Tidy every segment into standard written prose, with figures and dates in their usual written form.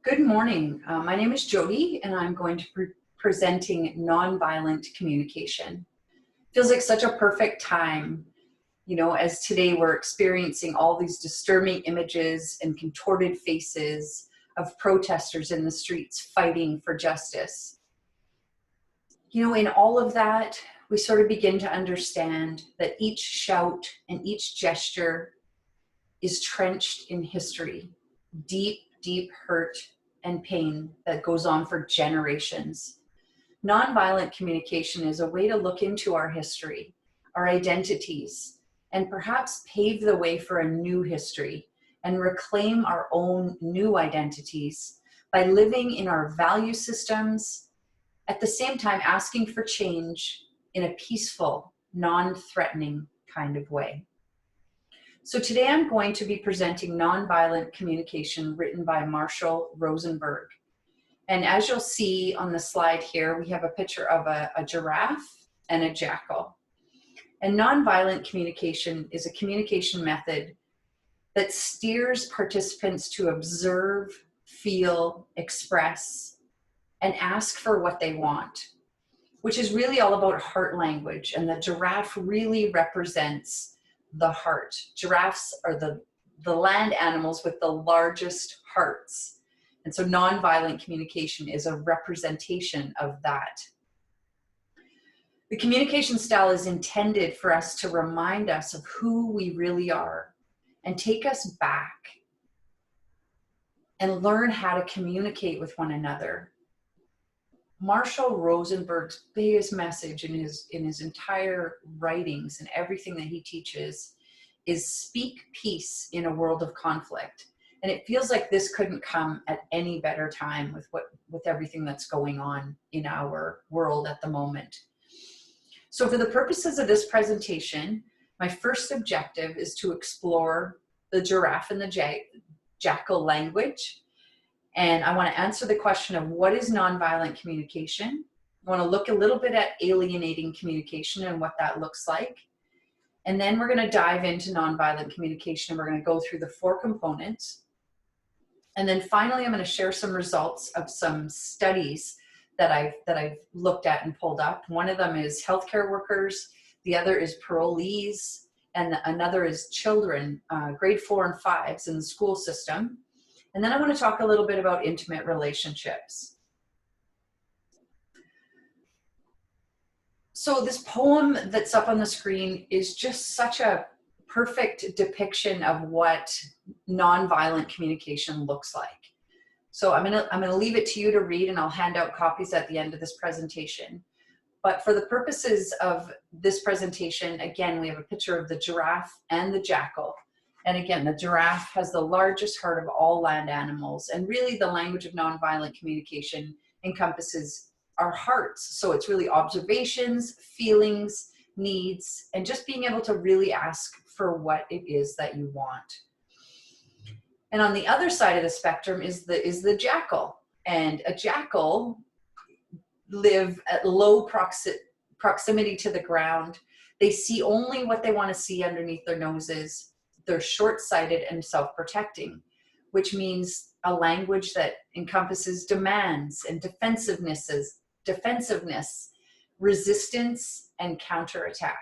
Good morning. My name is Jody, and I'm going to be presenting nonviolent communication. Feels like such a perfect time, as today we're experiencing all these disturbing images and contorted faces of protesters in the streets fighting for justice. In all of that, we sort of begin to understand that each shout and each gesture is trenched in history, deep, deep hurt and pain that goes on for generations. Nonviolent communication is a way to look into our history, our identities, and perhaps pave the way for a new history and reclaim our own new identities by living in our value systems, at the same time asking for change in a peaceful, non-threatening kind of way. So today I'm going to be presenting Nonviolent Communication written by Marshall Rosenberg. And as you'll see on the slide here, we have a picture of a giraffe and a jackal. And nonviolent communication is a communication method that steers participants to observe, feel, express, and ask for what they want, which is really all about heart language. And the giraffe really represents the heart. Giraffes are the land animals with the largest hearts. And so nonviolent communication is a representation of that. The communication style is intended for us to remind us of who we really are and take us back and learn how to communicate with one another. Marshall Rosenberg's biggest message in his entire writings and everything that he teaches is speak peace in a world of conflict. And it feels like this couldn't come at any better time with everything that's going on in our world at the moment. So for the purposes of this presentation, my first objective is to explore the giraffe and the jackal language. And I want to answer the question of what is nonviolent communication. I want to look a little bit at alienating communication and what that looks like. And then we're going to dive into nonviolent communication, and we're going to go through the 4 components. And then finally, I'm going to share some results of some studies that I've looked at and pulled up. One of them is healthcare workers, the other is parolees, and another is children, grade 4 and 5s in the school system. And then I want to talk a little bit about intimate relationships. So this poem that's up on the screen is just such a perfect depiction of what nonviolent communication looks like. So I'm gonna leave it to you to read, and I'll hand out copies at the end of this presentation. But for the purposes of this presentation, again, we have a picture of the giraffe and the jackal. And again, the giraffe has the largest heart of all land animals. And really the language of nonviolent communication encompasses our hearts. So it's really observations, feelings, needs, and just being able to really ask for what it is that you want. And on the other side of the spectrum is the jackal. And a jackal live at low proximity to the ground. They see only what they want to see underneath their noses. They're short-sighted and self-protecting, which means a language that encompasses demands and defensiveness, resistance, and counterattack.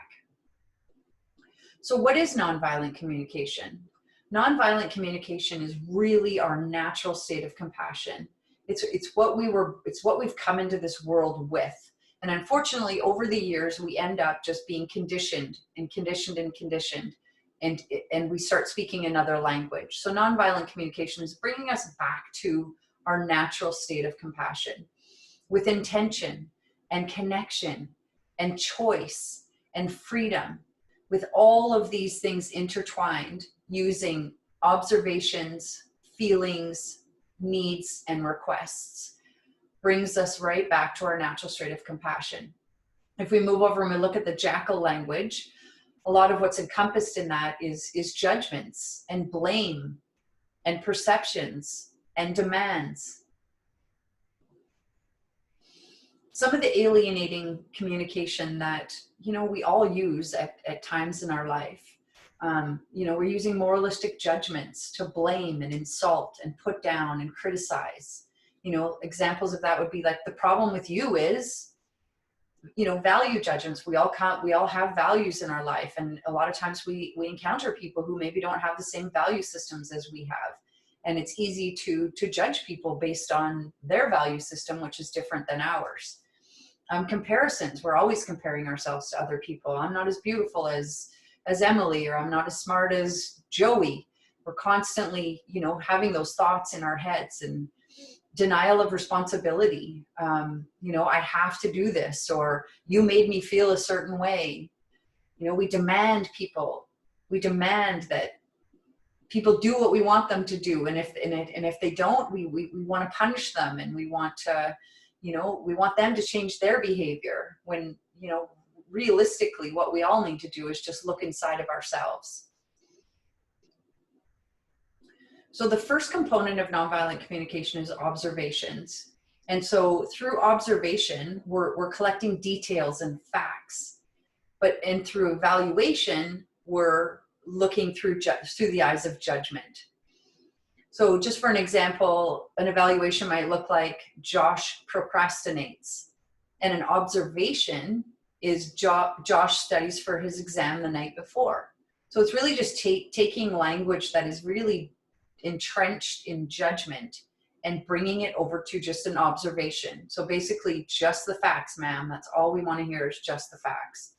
So what is nonviolent communication? Nonviolent communication is really our natural state of compassion. It's what we've come into this world with. And unfortunately, over the years, we end up just being conditioned and conditioned and conditioned. And we start speaking another language. So nonviolent communication is bringing us back to our natural state of compassion with intention and connection and choice and freedom, with all of these things intertwined using observations, feelings, needs, and requests, brings us right back to our natural state of compassion. If we move over and we look at the jackal language, a lot of what's encompassed in that is judgments and blame and perceptions and demands. Some of the alienating communication that, we all use at times in our life You know, we're using moralistic judgments to blame and insult and put down and criticize. You know, examples of that would be like, the problem with you is, you know, value judgments. We all have values in our life, and a lot of times we encounter people who maybe don't have the same value systems as we have, and it's easy to judge people based on their value system, which is different than ours. Comparisons, we're always comparing ourselves to other people. I'm not as beautiful as Emily, or I'm not as smart as Joey. We're constantly, you know, having those thoughts in our heads. And denial of responsibility. You know, I have to do this, or you made me feel a certain way. You know, we demand that people do what we want them to do. And if they don't, we want to punish them, and we want to, you know, we want them to change their behavior, when, you know, realistically, what we all need to do is just look inside of ourselves. So the first component of nonviolent communication is observations. And so through observation, we're collecting details and facts. And through evaluation, we're looking through the eyes of judgment. So just for an example, an evaluation might look like Josh procrastinates. And an observation is Josh studies for his exam the night before. So it's really just taking language that is really entrenched in judgment and bringing it over to just an observation. So basically, just the facts, ma'am. That's all we want to hear, is just the facts.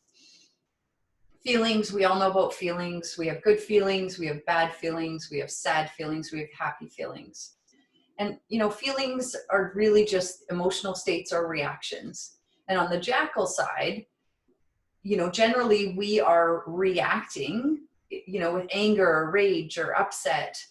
Feelings, we all know about feelings. We have good feelings, we have bad feelings, we have sad feelings, we have happy feelings. And, you know, feelings are really just emotional states or reactions. And on the jackal side, you know, generally we are reacting, you know, with anger or rage or upset.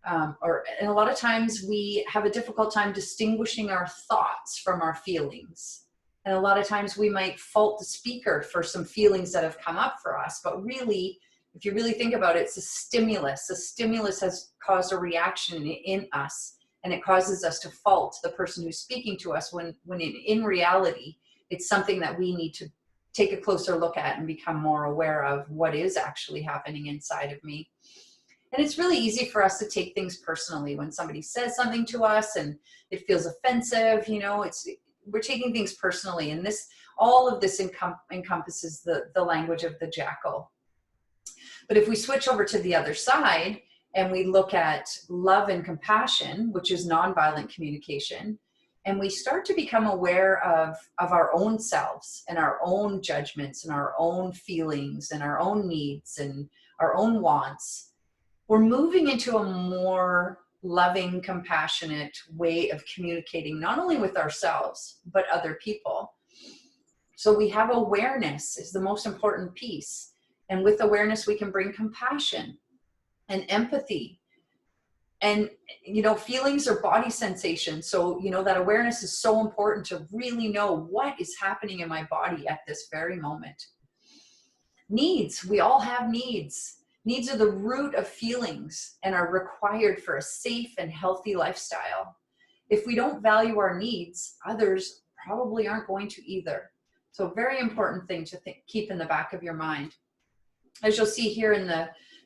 And a lot of times we have a difficult time distinguishing our thoughts from our feelings. And a lot of times we might fault the speaker for some feelings that have come up for us. But really, if you really think about it, it's a stimulus. A stimulus has caused a reaction in us, and it causes us to fault the person who's speaking to us, when in reality, it's something that we need to take a closer look at and become more aware of what is actually happening inside of me. And it's really easy for us to take things personally when somebody says something to us and it feels offensive. You know, we're taking things personally, and all of this encompasses the language of the jackal. But if we switch over to the other side and we look at love and compassion, which is nonviolent communication, and we start to become aware of our own selves and our own judgments and our own feelings and our own needs and our own wants, we're moving into a more loving, compassionate way of communicating, not only with ourselves, but other people. So we have awareness is the most important piece. And with awareness, we can bring compassion and empathy. And, you know, feelings are body sensations. So, you know, that awareness is so important to really know what is happening in my body at this very moment. Needs, we all have needs. Needs are the root of feelings and are required for a safe and healthy lifestyle. If we don't value our needs, others probably aren't going to either. So a very important thing to keep in the back of your mind. As you'll see here in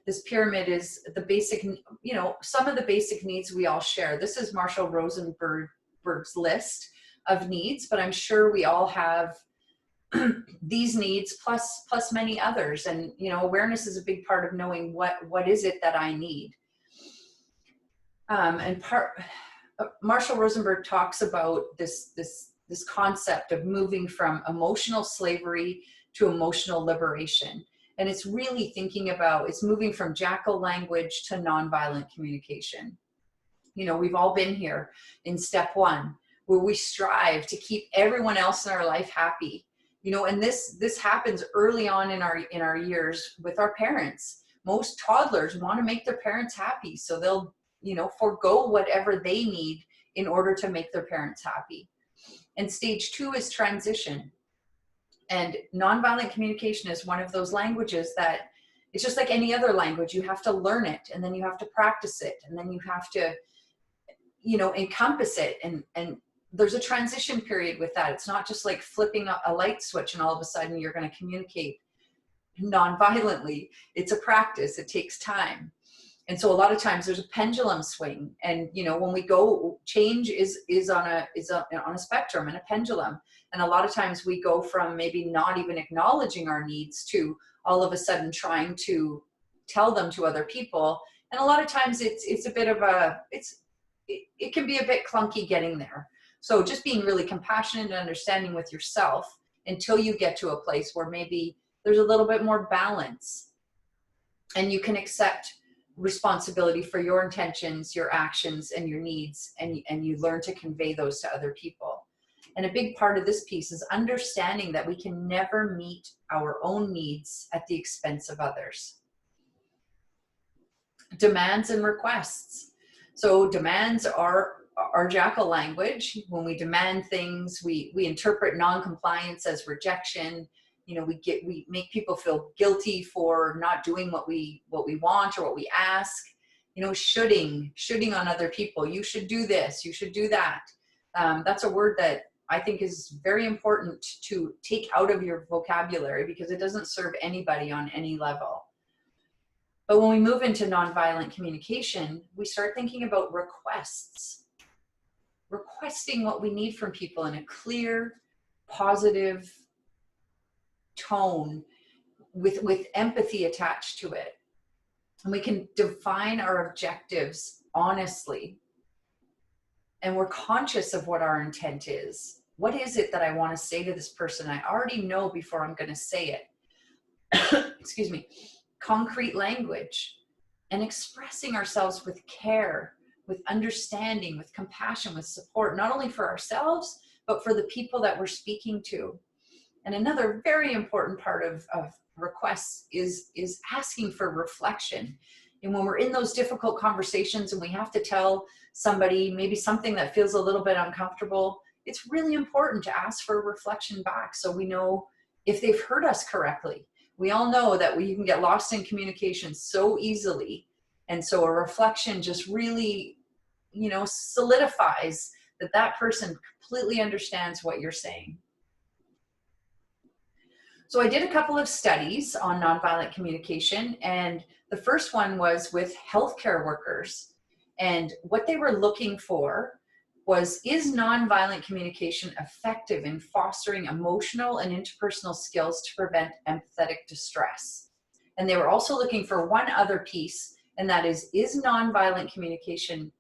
this pyramid is the basic, you know, some of the basic needs we all share. This is Marshall Rosenberg's list of needs, but I'm sure we all have these needs plus many others. And, you know, awareness is a big part of knowing what is it that I need. Marshall Rosenberg talks about this concept of moving from emotional slavery to emotional liberation. And it's really thinking about, it's moving from jackal language to nonviolent communication. You know, we've all been here in step one, where we strive to keep everyone else in our life happy. You know, and this happens early on in our years with our parents. Most toddlers want to make their parents happy, so they'll, you know, forego whatever they need in order to make their parents happy. And stage two is transition. And nonviolent communication is one of those languages that it's just like any other language. You have to learn it, and then you have to practice it, and then you have to, you know, encompass it. And there's a transition period with that. It's not just like flipping a light switch and all of a sudden you're going to communicate non-violently. It's a practice. It takes time. And so a lot of times there's a pendulum swing, and when we go, change is on a spectrum and a pendulum. And a lot of times we go from maybe not even acknowledging our needs to all of a sudden trying to tell them to other people. And a lot of times it's a bit of it can be a bit clunky getting there. So just being really compassionate and understanding with yourself until you get to a place where maybe there's a little bit more balance and you can accept responsibility for your intentions, your actions, and your needs, and you learn to convey those to other people. And a big part of this piece is understanding that we can never meet our own needs at the expense of others. Demands and requests. So demands are our jackal language. When we demand things, we interpret non-compliance as rejection. We make people feel guilty for not doing what we want or what we ask. Shoulding on other people. You should do this, you should do that. That's a word that I think is very important to take out of your vocabulary because it doesn't serve anybody on any level. But when we move into nonviolent communication, we start thinking about requests. Requesting what we need from people in a clear, positive tone with empathy attached to it. And we can define our objectives honestly. And we're conscious of what our intent is. What is it that I want to say to this person? I already know before I'm going to say it. Excuse me. Concrete language and expressing ourselves with care, with understanding, with compassion, with support, not only for ourselves, but for the people that we're speaking to. And another very important part of requests is asking for reflection. And when we're in those difficult conversations and we have to tell somebody maybe something that feels a little bit uncomfortable, it's really important to ask for reflection back so we know if they've heard us correctly. We all know that you can get lost in communication so easily. And so a reflection just really, solidifies that person completely understands what you're saying. So I did a couple of studies on nonviolent communication, and the first one was with healthcare workers. And what they were looking for was, is nonviolent communication effective in fostering emotional and interpersonal skills to prevent empathetic distress? And they were also looking for one other piece, and that is nonviolent communication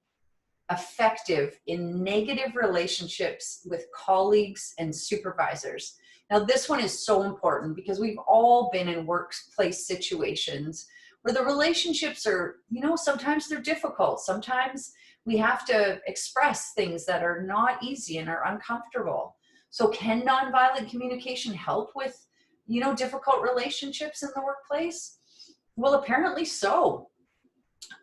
effective in negative relationships with colleagues and supervisors? Now, this one is so important because we've all been in workplace situations where the relationships are, sometimes they're difficult. Sometimes we have to express things that are not easy and are uncomfortable. So can nonviolent communication help with, difficult relationships in the workplace? Well, apparently so.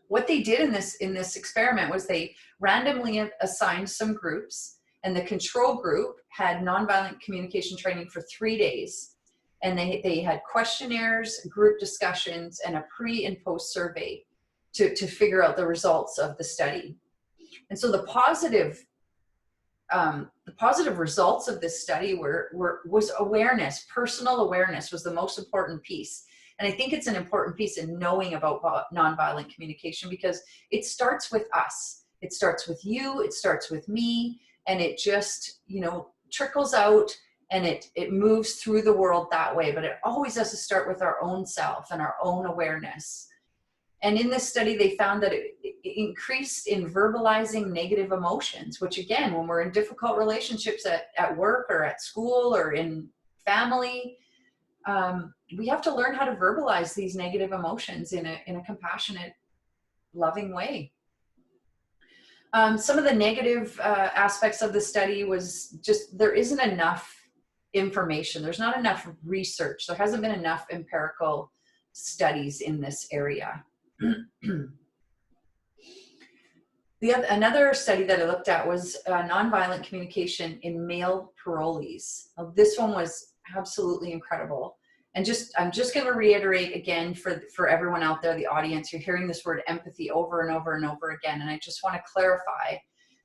What they did in this experiment was they randomly assigned some groups, and the control group had nonviolent communication training for 3 days. And they had questionnaires, group discussions, and a pre and post survey to figure out the results of the study. And so the positive results of this study was awareness. Personal awareness was the most important piece. And I think it's an important piece in knowing about nonviolent communication because it starts with us. It starts with you, it starts with me, and it just, trickles out and it moves through the world that way. But it always has to start with our own self and our own awareness. And in this study, they found that it increased in verbalizing negative emotions, which again, when we're in difficult relationships at work or at school or in family, we have to learn how to verbalize these negative emotions in a compassionate, loving way. Some of the negative aspects of the study was just there isn't enough information. There's not enough research. There hasn't been enough empirical studies in this area. Another study that I looked at was nonviolent communication in male parolees. Now, this one was absolutely incredible. And I'm just going to reiterate again for everyone out there, the audience, you're hearing this word empathy over and over and over again. And I just want to clarify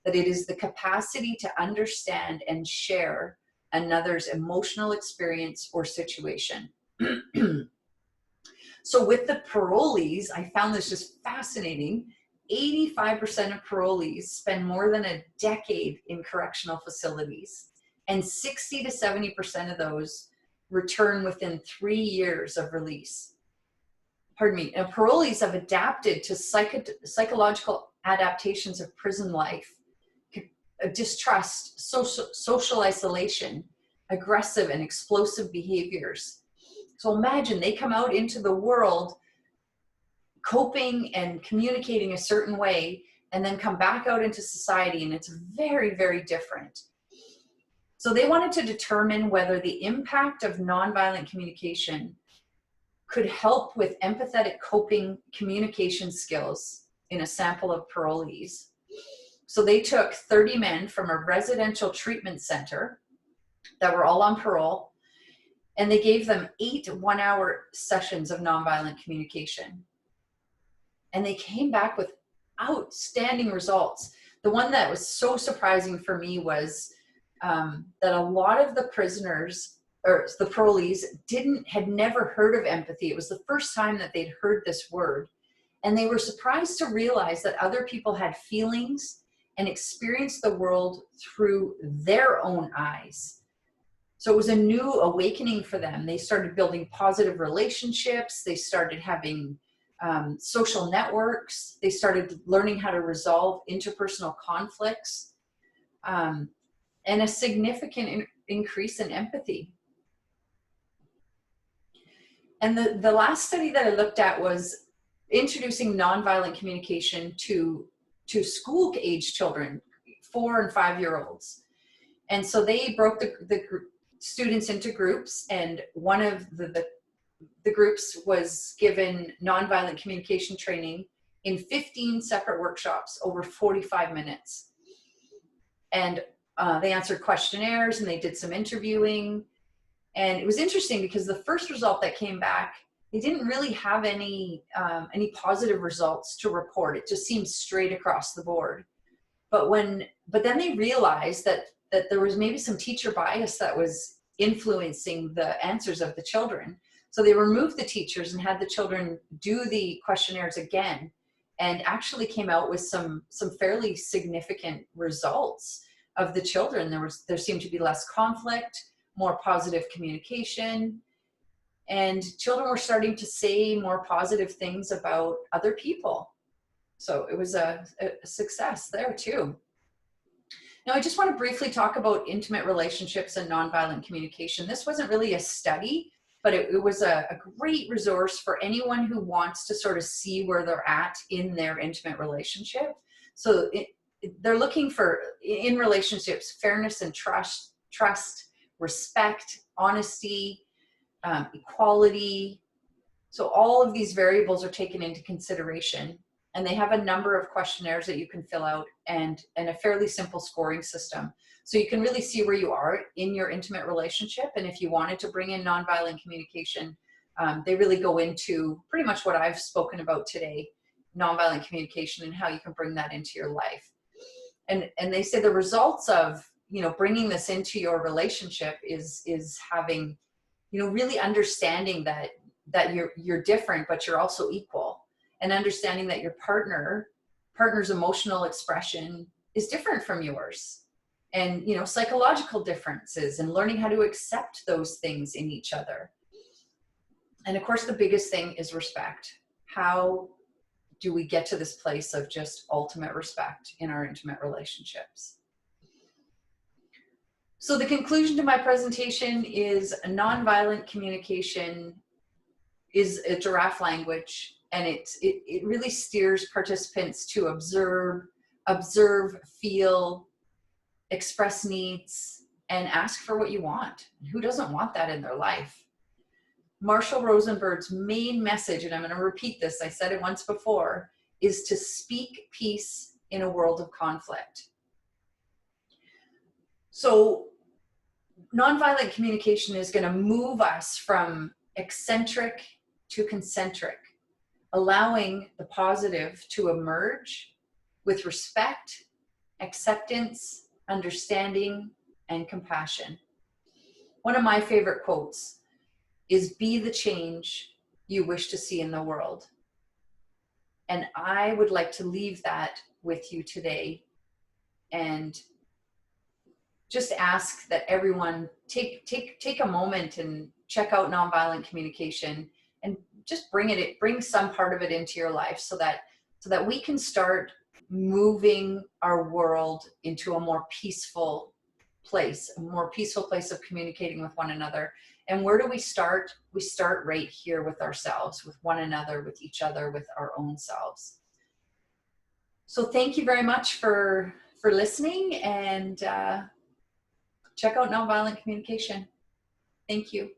that it is the capacity to understand and share another's emotional experience or situation. So with the parolees, I found this just fascinating. 85% of parolees spend more than a decade in correctional facilities, and 60 to 70% of those return within 3 years of release. Pardon me. And parolees have adapted to psychological adaptations of prison life, distrust, social isolation, aggressive and explosive behaviors. So imagine they come out into the world coping and communicating a certain way, and then come back out into society, and it's very, very different. So they wanted to determine whether the impact of nonviolent communication could help with empathetic coping communication skills in a sample of parolees. So they took 30 men from a residential treatment center that were all on parole, and they gave them 8 one-hour sessions of nonviolent communication. And they came back with outstanding results. The one that was so surprising for me was that a lot of the prisoners, or the parolees, had never heard of empathy. It was the first time that they'd heard this word. And they were surprised to realize that other people had feelings and experienced the world through their own eyes. So it was a new awakening for them. They started building positive relationships. They started having social networks. They started learning how to resolve interpersonal conflicts, and a significant increase in empathy. And the last study that I looked at was introducing nonviolent communication to school-age children, 4 and 5-year-olds. And so they broke the students into groups, and one of the groups was given nonviolent communication training in 15 separate workshops over 45 minutes. And they answered questionnaires, and they did some interviewing. And it was interesting because the first result that came back, they didn't really have any positive results to report. It just seemed straight across the board. But then they realized that there was maybe some teacher bias that was influencing the answers of the children. So they removed the teachers and had the children do the questionnaires again, and actually came out with some fairly significant results of the children. There seemed to be less conflict, more positive communication, and children were starting to say more positive things about other people. So it was a success there too. Now, I just want to briefly talk about intimate relationships and nonviolent communication. This wasn't really a study, but it was a great resource for anyone who wants to sort of see where they're at in their intimate relationship. So they're looking for, in relationships, fairness and trust, respect, honesty, equality. So all of these variables are taken into consideration, and they have a number of questionnaires that you can fill out, and a fairly simple scoring system. So you can really see where you are in your intimate relationship. And if you wanted to bring in nonviolent communication, they really go into pretty much what I've spoken about today, nonviolent communication and how you can bring that into your life. And they say the results of, bringing this into your relationship is having, really understanding that you're different, but you're also equal, and understanding that your partner's emotional expression is different from yours, and psychological differences, and learning how to accept those things in each other. And of course, the biggest thing is respect. How do we get to this place of just ultimate respect in our intimate relationships? So the conclusion to my presentation is nonviolent communication is a giraffe language, and it really steers participants to observe, feel, express needs, and ask for what you want. Who doesn't want that in their life? Marshall Rosenberg's main message, and I'm going to repeat this, I said it once before, is to speak peace in a world of conflict. So nonviolent communication is going to move us from eccentric to concentric, allowing the positive to emerge with respect, acceptance, understanding, and compassion. One of my favorite quotes is, "Be the change you wish to see in the world. And I would like to leave that with you today and just ask that everyone take a moment and check out nonviolent communication and just bring some part of it into your life so that we can start moving our world into a more peaceful place of communicating with one another. And where do we start? We start right here with ourselves, with one another, with each other, with our own selves. So thank you very much for listening, and check out nonviolent communication. Thank you.